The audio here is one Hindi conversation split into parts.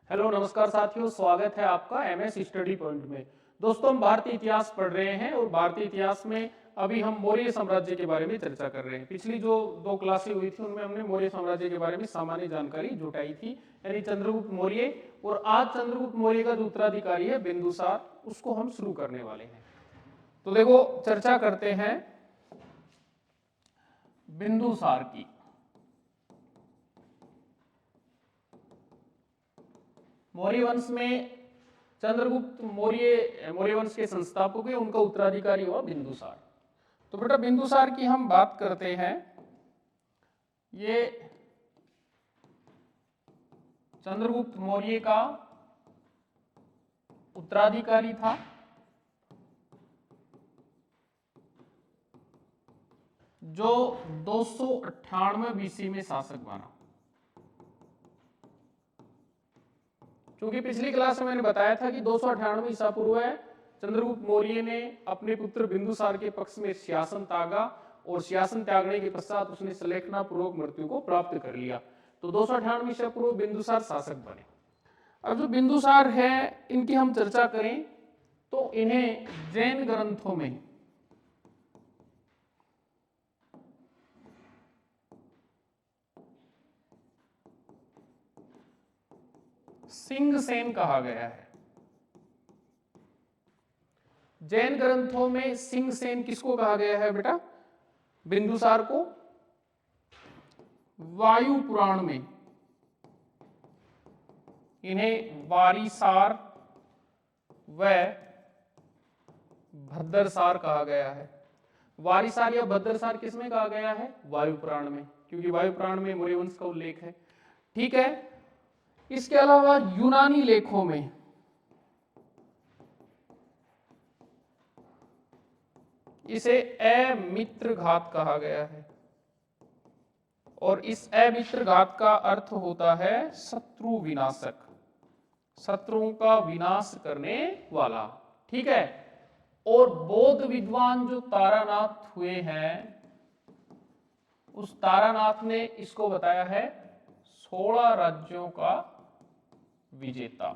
हेलो नमस्कार साथियों, स्वागत है आपका एमएस स्टडी पॉइंट में। दोस्तों, हम भारतीय इतिहास पढ़ रहे हैं और भारतीय इतिहास में अभी हम मौर्य साम्राज्य के बारे में चर्चा कर रहे हैं। पिछली जो दो क्लासें हुई थी उनमें हमने मौर्य साम्राज्य के बारे में सामान्य जानकारी जुटाई थी, यानी चंद्रगुप्त मौर्य। और आज चंद्रगुप्त मौर्य का जो उत्तराधिकारी है बिंदुसार, उसको हम शुरू करने वाले हैं। तो देखो, चर्चा करते हैं बिंदुसार की। मौर्य वंश में चंद्रगुप्त मौर्य वंश के संस्थापक हुए, उनका उत्तराधिकारी हुआ बिंदुसार। तो बेटा, बिंदुसार की हम बात करते हैं। ये चंद्रगुप्त मौर्य का उत्तराधिकारी था, जो 298 बीसी में शासक बना। क्योंकि पिछली क्लास में मैंने बताया था कि 298 ईसा पूर्व है चंद्रगुप्त मौर्य ने अपने पुत्र बिंदुसार के पक्ष में शासन त्यागा, और शासन त्यागने के पश्चात उसने सलेखना पूर्वक मृत्यु को प्राप्त कर लिया। तो 298 ईसा पूर्व बिंदुसार शासक बने। अब जो बिंदुसार है, इनकी हम चर्चा करें तो इन्हें जैन ग्रंथों में सिंहसेन कहा गया है। जैन ग्रंथों में सिंहसेन किसको कहा गया है बेटा? बिंदुसार को। वायु पुराण में इन्हें वारिसार व भद्रसार कहा गया है। वारिसार या भद्रसार किसमें कहा गया है? वायु पुराण में, क्योंकि वायु पुराण में मौर्य वंश का उल्लेख है। ठीक है। इसके अलावा यूनानी लेखों में इसे अमित्र घात कहा गया है, और इस अमित्र घात का अर्थ होता है शत्रु विनाशक, शत्रुओं का विनाश करने वाला। ठीक है। और बौद्ध विद्वान जो तारानाथ हुए हैं, उस तारानाथ ने इसको बताया है 16 राज्यों का विजेता।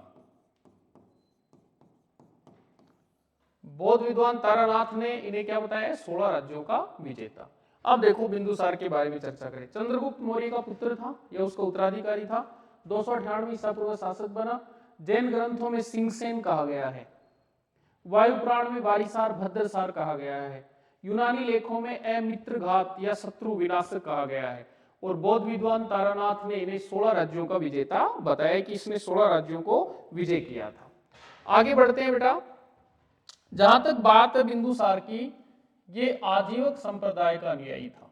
बौद्ध विद्वान तारानाथ ने इन्हें क्या बताया है? 16 राज्यों का विजेता। अब देखो, बिंदुसार के बारे में चर्चा करें। चंद्रगुप्त मौर्य का पुत्र था, यह उसका उत्तराधिकारी था। 298 ईसा पूर्व शासक बना। जैन ग्रंथों में सिंहसेन कहा गया है, वायु पुराण में वारिसार भद्रसार कहा गया है, यूनानी लेखों में अमित्रघात या शत्रु विनाशक कहा गया है, और बौद्ध विद्वान तारानाथ ने इन्हें 16 राज्यों का विजेता बताया कि इसने 16 राज्यों को विजय किया था। आगे बढ़ते हैं बेटा। जहां तक बात है बिंदुसार की, ये आजीवक संप्रदाय का अनुयायी था।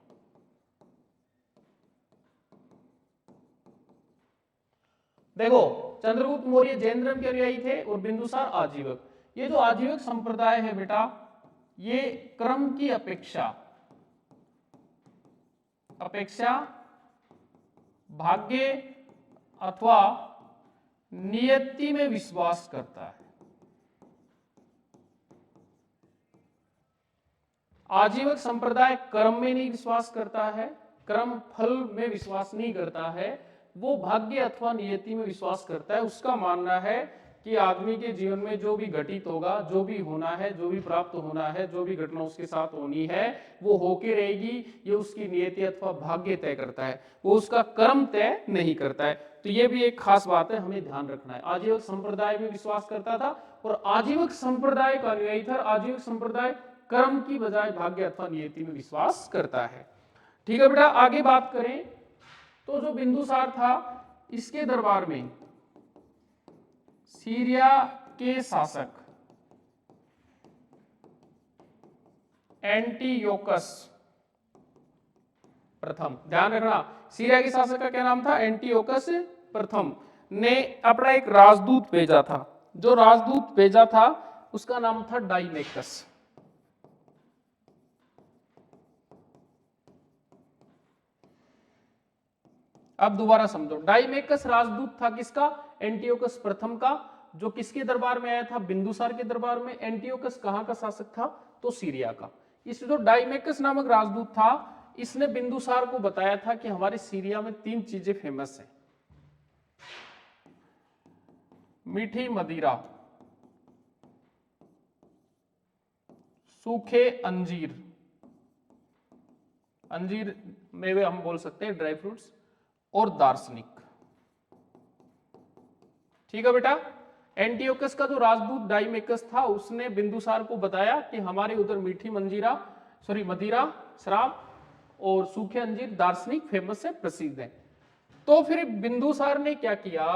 देखो, चंद्रगुप्त मौर्य जैन धर्म के अनुयायी थे और बिंदुसार आजीवक। ये जो आजीवक संप्रदाय है बेटा, ये क्रम की अपेक्षा भाग्य अथवा नियति में विश्वास करता है। आजीवक संप्रदाय कर्म में नहीं विश्वास करता है, कर्म फल में विश्वास नहीं करता है, वो भाग्य अथवा नियति में विश्वास करता है। उसका मानना है कि आदमी के जीवन में जो भी घटित होगा, जो भी होना है, जो भी प्राप्त होना है, जो भी घटना उसके साथ होनी है, वो होके रहेगी। ये उसकी नियति अथवा भाग्य तय करता है, वो उसका कर्म तय नहीं करता है। तो ये भी एक खास बात है, हमें ध्यान रखना है। आजीवक संप्रदाय में विश्वास करता था और आजीवक संप्रदाय का अनुयायी था। आजीवक संप्रदाय कर्म की बजाय भाग्य अथवा नियति में विश्वास करता है। ठीक है बेटा, आगे बात करें तो जो बिंदुसार था, इसके दरबार में सीरिया के शासक एंटीयोकस प्रथम, ध्यान रखना, सीरिया के शासक का क्या नाम था? एंटीयोकस प्रथम ने अपना एक राजदूत भेजा था। जो राजदूत भेजा था उसका नाम था डाइमेकस। अब दोबारा समझो, डाइमेकस राजदूत था किसका? एंटीयोकस प्रथम का, जो किसके दरबार में आया था? बिंदुसार के दरबार में। एंटीयोकस कहां का शासक था? तो सीरिया का। इस जो डाइमेकस नामक राजदूत था, इसने बिंदुसार को बताया था कि हमारे सीरिया में 3 चीजें फेमस हैं। मीठी मदिरा, सूखे अंजीर, अंजीर मेवे हम बोल सकते हैं, ड्राई फ्रूट्स, और दार्शनिक। ठीक है बेटा। एंटियोकस का जो राजदूत डाइमेकस था उसने बिंदुसार को बताया कि हमारे उधर मीठी मदिरा शराब और सूखे अंजीर दार्शनिक फेमस है, प्रसिद्ध है। तो फिर बिंदुसार ने क्या किया,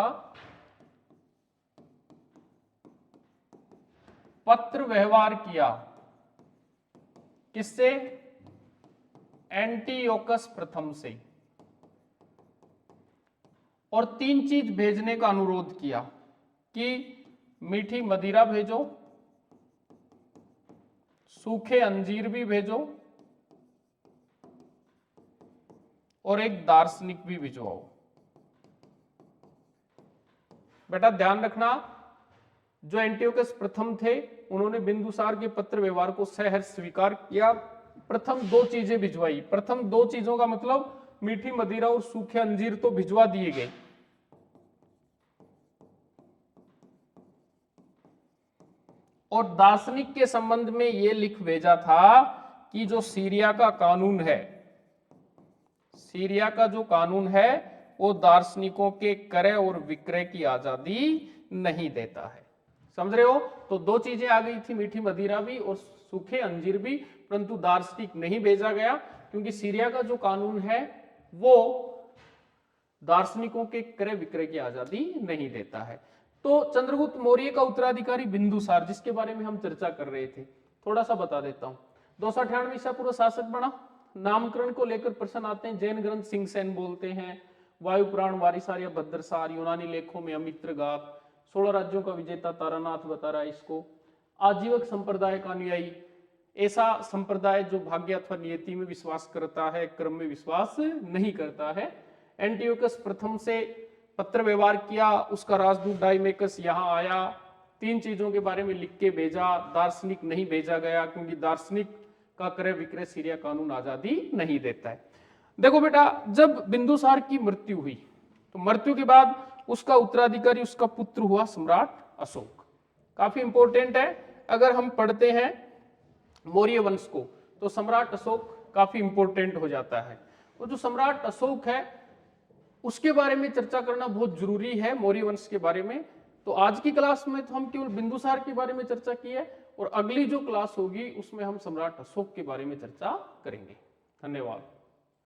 पत्र व्यवहार किया, किससे, एंटियोकस प्रथम से, और 3 चीज भेजने का अनुरोध किया कि मीठी मदिरा भेजो, सूखे अंजीर भी भेजो, और एक दार्शनिक भी भिजवाओ। बेटा ध्यान रखना, जो एंटियोकस प्रथम थे उन्होंने बिंदुसार के पत्र व्यवहार को सहर्ष स्वीकार किया। प्रथम 2 चीजें भिजवाई। प्रथम 2 चीजों का मतलब मीठी मदिरा और सूखे अंजीर तो भिजवा दिए गए, और दार्शनिक के संबंध में यह लिख भेजा था कि जो सीरिया का कानून है, सीरिया का जो कानून है वो दार्शनिकों के क्रय और विक्रय की आजादी नहीं देता है। समझ रहे हो? तो 2 चीजें आ गई थी, मीठी मदिरा भी और सूखे अंजीर भी, परंतु दार्शनिक नहीं भेजा गया क्योंकि सीरिया का जो कानून है वो दार्शनिकों के क्रय विक्रय की आजादी नहीं देता है। तो चंद्रगुप्त मौर्य का उत्तराधिकारी बिंदुसार, जिसके बारे में हम चर्चा कर रहे थे, थोड़ा सा बता देता हूं। 298 ईसा पूर्व शासक बना। नामकरण को लेकर प्रश्न आते हैं। जैन ग्रंथ सिंह सेन बोलते हैं, वायु पुराण वारिसार या भद्रसार, यूनानी लेखों में अमित्र गाथ, 16 राज्यों का विजेता तारानाथ बता रहा है इसको। आजीवक संप्रदाय का अनुयायी, ऐसा संप्रदाय जो भाग्य अथवा नियति में विश्वास करता है, क्रम में विश्वास नहीं करता है। एंटियोकस प्रथम से पत्र व्यवहार किया, उसका राजदूत डाइमेकस यहाँ आया, 3 चीजों के बारे में लिख के भेजा, दार्शनिक नहीं भेजा गया क्योंकि दार्शनिक का क्रय विक्रय सीरिया कानून आजादी नहीं देता है। देखो बेटा, जब बिंदुसार की मृत्यु हुई तो मृत्यु के बाद उसका उत्तराधिकारी उसका पुत्र हुआ सम्राट अशोक। काफी इंपॉर्टेंट है, अगर हम पढ़ते हैं मौर्य वंश को तो सम्राट अशोक काफी इंपॉर्टेंट हो जाता है। वो जो सम्राट अशोक है उसके बारे में चर्चा करना बहुत जरूरी है, मौर्य वंश के बारे में। तो आज की क्लास में तो हम केवल बिंदुसार के बारे में चर्चा की है, और अगली जो क्लास होगी उसमें हम सम्राट अशोक के बारे में चर्चा करेंगे। धन्यवाद।